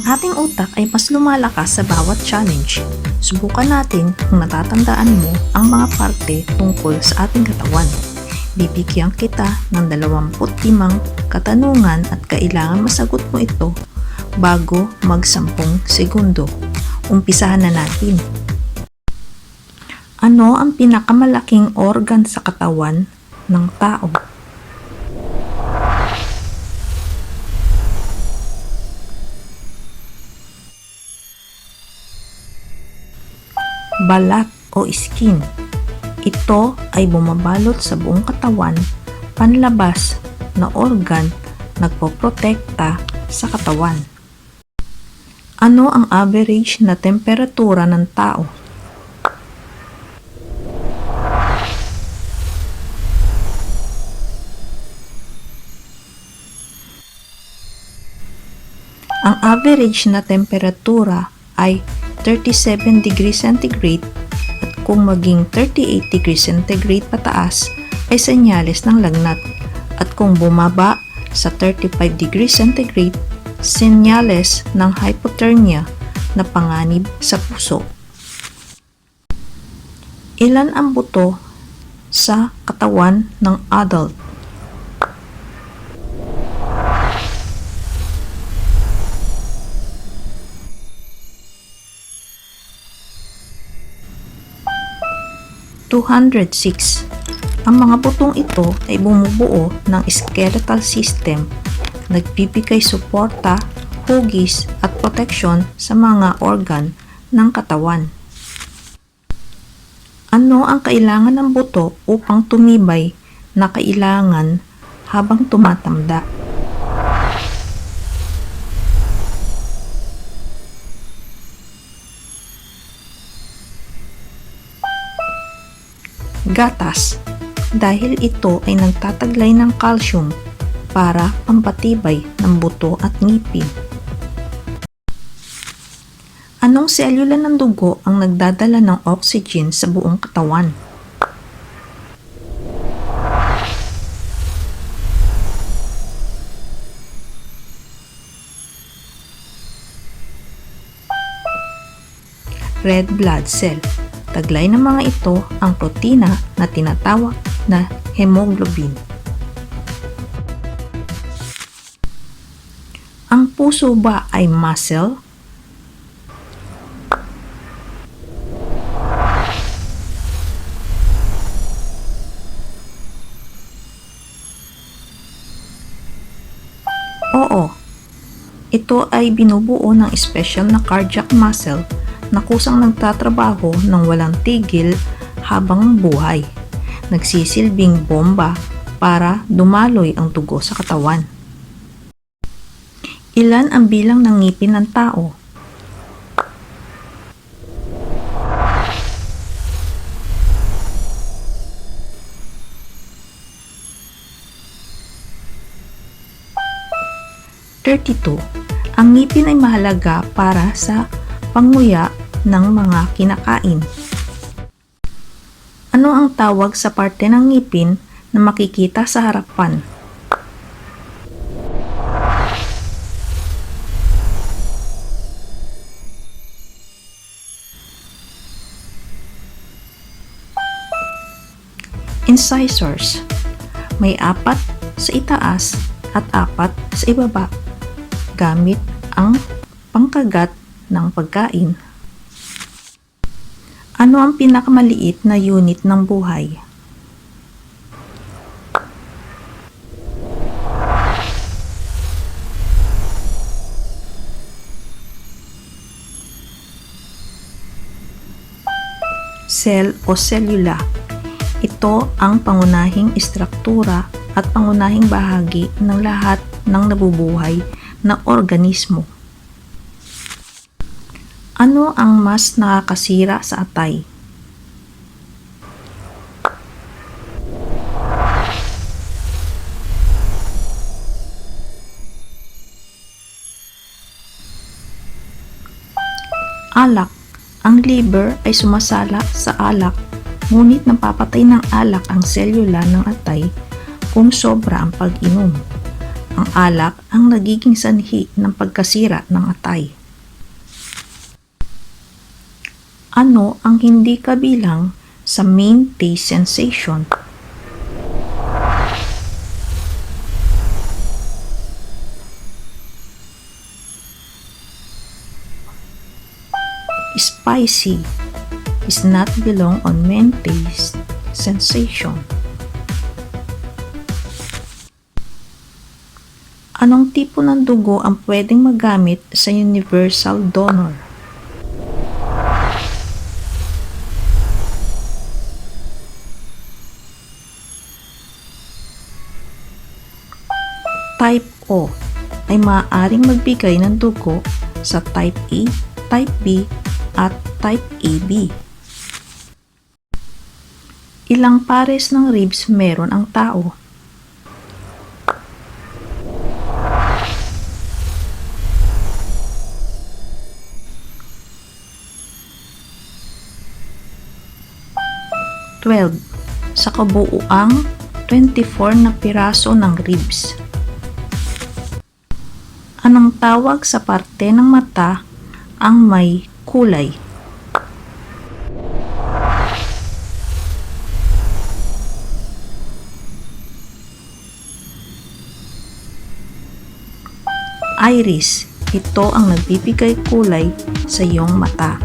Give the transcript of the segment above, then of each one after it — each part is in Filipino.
ating utak ay mas lumalakas sa bawat challenge. Subukan natin kung natatandaan mo ang mga parte tungkol sa ating katawan. Bibigyan kita ng 25 katanungan at kailangan masagot mo ito bago mag-10 segundo. Umpisahan na natin. Ano ang pinakamalaking organ sa katawan ng tao? Balat o skin. Ito ay bumabalot sa buong katawan, panlabas na organ nagpoprotekta sa katawan. Ano ang average na temperatura ng tao? Ang average na temperatura ay 37 degrees centigrade at kung maging 38 degrees centigrade pataas ay senyales ng lagnat at kung bumaba sa 35 degrees centigrade, senyales ng hypothermia na panganib sa puso. Ilan ang buto sa katawan ng adult? (206). Ang mga butong ito ay bumubuo ng skeletal system, nagbibigay suporta, hugis at proteksyon sa mga organ ng katawan. Ano ang kailangan ng buto upang tumibay na kailangan habang tumatanda? Gatas, dahil ito ay nagtataglay ng calcium para pampatibay ng buto at ngipin. Anong selula ng dugo ang nagdadala ng oxygen sa buong katawan? Red blood cell. Taglay ng mga ito ang protina na tinatawag na hemoglobin. Ang puso ba ay muscle? Oo. Ito ay binubuo ng special na cardiac muscle na kusang nagtatrabaho ng walang tigil habang buhay. Nagsisilbing bomba para dumaloy ang dugo sa katawan. Ilan ang bilang ng ngipin ng tao? (32). Ang ngipin ay mahalaga para sa panguya ng mga kinakain. Ano ang tawag sa parte ng ngipin na makikita sa harapan? Incisors. May 4 sa itaas at 4 sa ibaba, gamit ang pangkagat ng pagkain. Ano ang pinakamaliit na unit ng buhay? Cell o selula. Ito ang pangunahing istruktura at pangunahing bahagi ng lahat ng nabubuhay na organismo. Ano ang mas nakakasira sa atay? Alak. Ang liver ay sumasala sa alak, ngunit napapatay ng alak ang selula ng atay kung sobra ang pag-inom. Ang alak ang nagiging sanhi ng pagkasira ng atay. Ano ang hindi kabilang sa main taste sensation? Spicy is not belong on main taste sensation. Anong tipo ng dugo ang pwedeng magamit sa universal donor? Type O ay maaaring magbigay ng dugo sa Type A, Type B, at Type AB. Ilang pares ng ribs meron ang tao? Sa kabuuang 24 na piraso ng ribs. Anong tawag sa parte ng mata ang may kulay? Iris. Ito ang nagbibigay kulay sa iyong mata.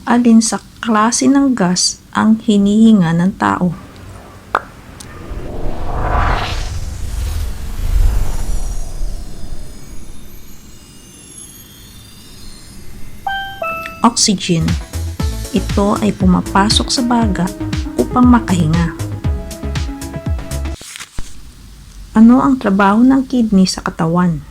Alin sa klase ng gas ang hinihinga ng tao? Oxygen. Ito ay pumapasok sa baga upang makahinga. Ano ang trabaho ng kidney sa katawan?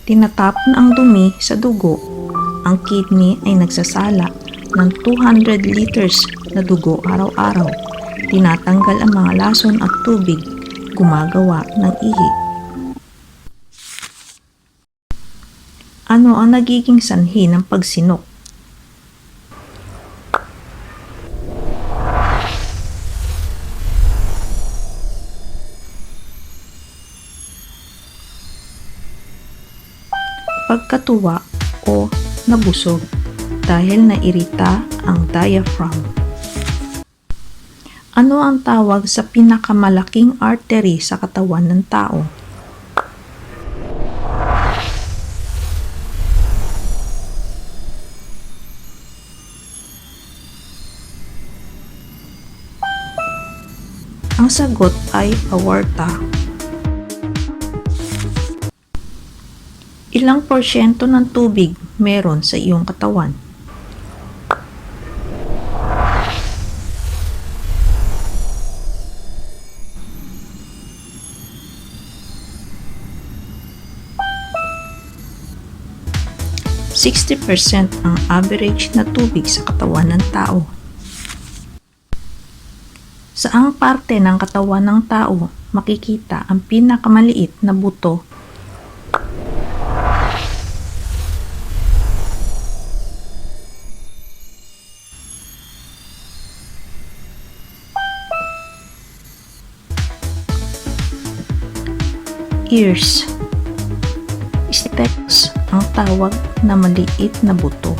Tinatapon ang dumi sa dugo. Ang kidney ay nagsasala ng 200 liters na dugo araw-araw. Tinatanggal ang mga lason at tubig, gumagawa ng ihi. Ano ang nagiging sanhi ng pagsinok? Pagkatuwa o nabusog dahil nairita ang diaphragm. Ano ang tawag sa pinakamalaking artery sa katawan ng tao? Ang sagot ay aorta. Ilang porsyento ng tubig meron sa iyong katawan? %60 ang average na tubig sa katawan ng tao. Saang parte ng katawan ng tao makikita ang pinakamaliit na buto? Ears. Stapes ang tawag na maliit na buto.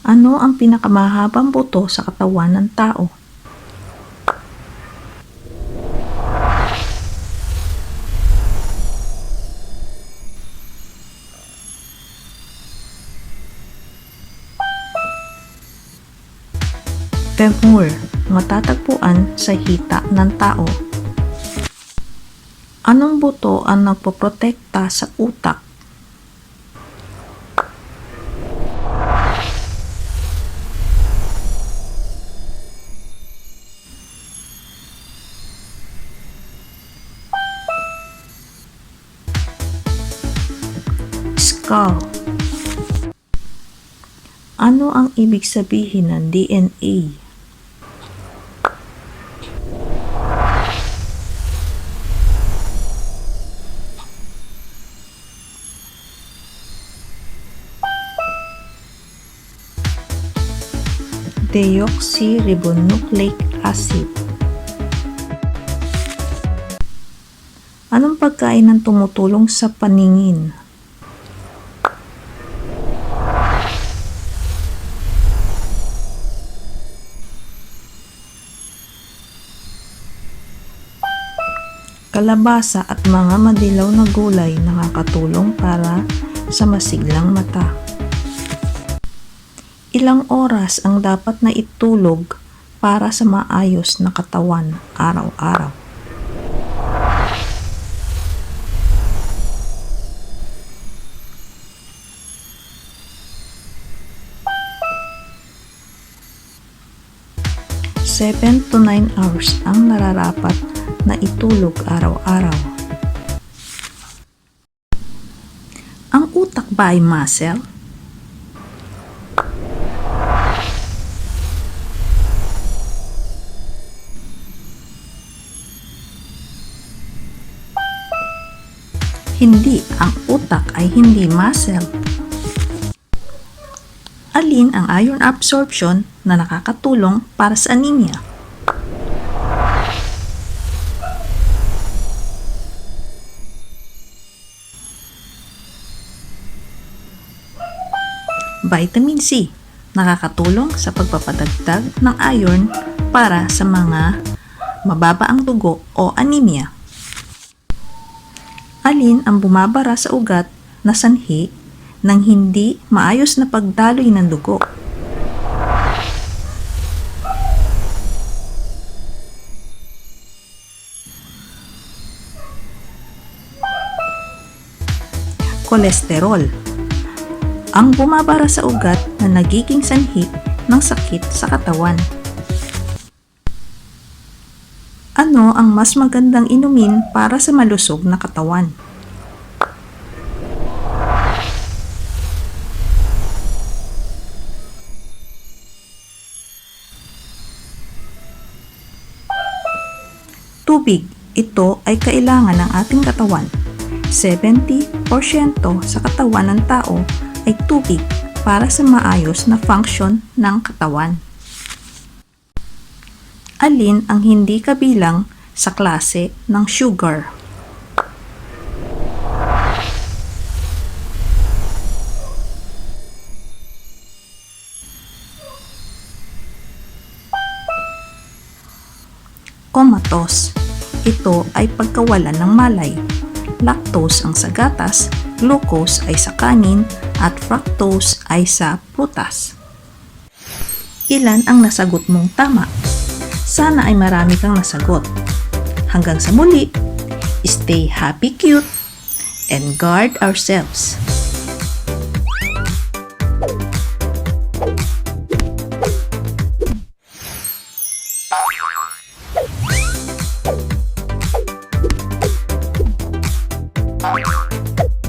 Ano ang pinakamahabang buto sa katawan ng tao? Femur, matatagpuan sa hita ng tao. Anong buto ang nagpoprotekta sa utak? Skull. Ano ang ibig sabihin ng DNA? deoxyribonucleic acid. Anong pagkain ang tumutulong sa paningin? Kalabasa at mga madilaw na gulay nakakatulong para sa masiglang mata. Ilang oras ang dapat na itulog para sa maayos na katawan araw-araw? Seven to 9 hours ang nararapat na itulog araw-araw. Ang utak ba ay muscle? Hindi, ang utak ay hindi muscle. Alin ang iron absorption na nakakatulong para sa anemia? Vitamin C, nakakatulong sa pagpapadagdag ng iron para sa mga mababa ang dugo o anemia. Alin ang bumabara sa ugat na sanhi ng hindi maayos na pagdaloy ng dugo? Kolesterol, ang bumabara sa ugat na nagiging sanhi ng sakit sa katawan. Ano ang mas magandang inumin para sa malusog na katawan? Tubig, ito ay kailangan ng ating katawan. 70% sa katawan ng tao ay tubig para sa maayos na function ng katawan. Alin ang hindi kabilang sa klase ng sugar? Comatose, ito ay pagkawalan ng malay. Lactose ang sa gatas, glucose ay sa kanin, at fructose ay sa prutas. Ilan ang nasagot mong tama? Sana ay marami kang nasagot. Hanggang sa muli, stay happy, cute, and guard ourselves.